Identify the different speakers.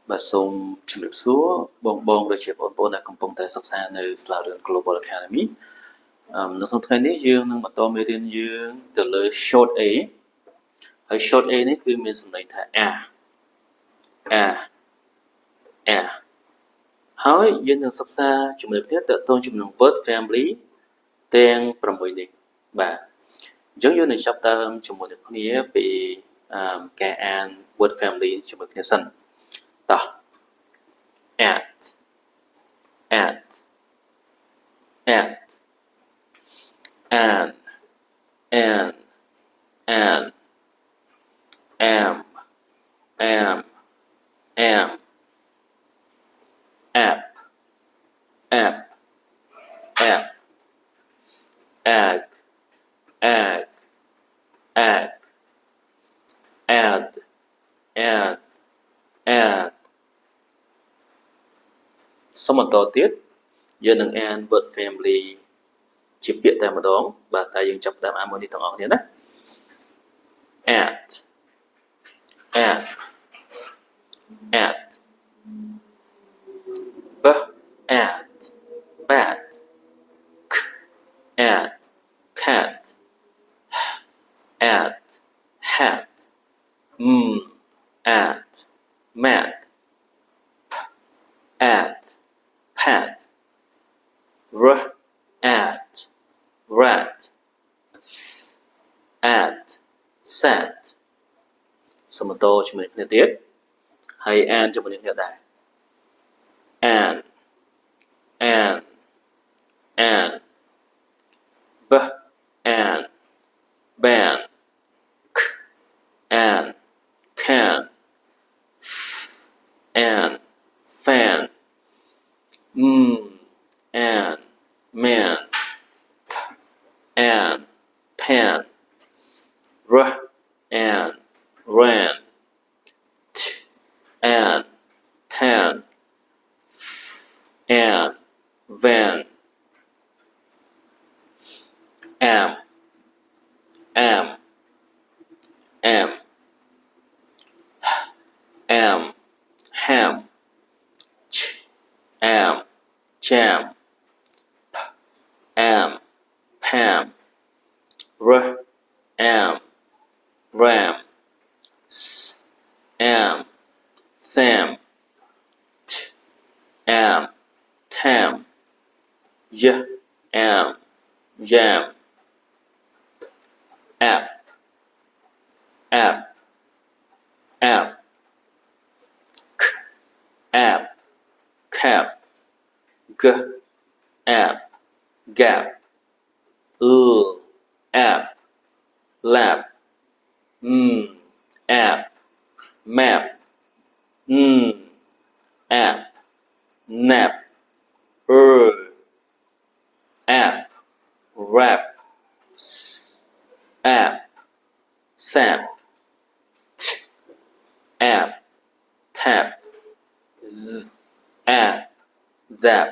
Speaker 1: Bàសូមជម្រាបសួរបងៗដូចជាបងប្អូនដែលកំពុងតែសិក្សានៅសាលារៀន Global Academy នៅក្នុងថ្ងៃនេះយើងនឹងបន្តមេរៀនយើងទៅលើ short A ហើយ short A នេះគឺមានសំឡេងថា a ហើយយើងនឹងសិក្សាជាមួយគ្នាទាក់ទងជាមួយនឹង word family ទាំង6នេះបាទអញ្ចឹងយើងនឹងចាប់ផ្ដើមជាមួយនឹងគ្នាពីការអាន word family ជាមួយគ្នាសិនតោះ at and am app egg addសូមបន្តទៀតយើងនឹងអាន word family ជាពាក្យតែម្ដងបាទតែយើងចាប់ផ្ដើមអានមួយនេះទាំងអស់គ្នាណា at b at bat k at cat at hat at mat p at pat r at rat s at sat សូមបន្តជាមួយគ្នាទៀតហើយអានជាមួយគ្នាដែរ and b and ban k and can f and fan and man p and pan r and ran t and tan f and van am ham ch am jam p am pam r am ram s am sam t am tam y am yam app k app cap g app gap app lap app map app nap app rap app sap t app tap z app zap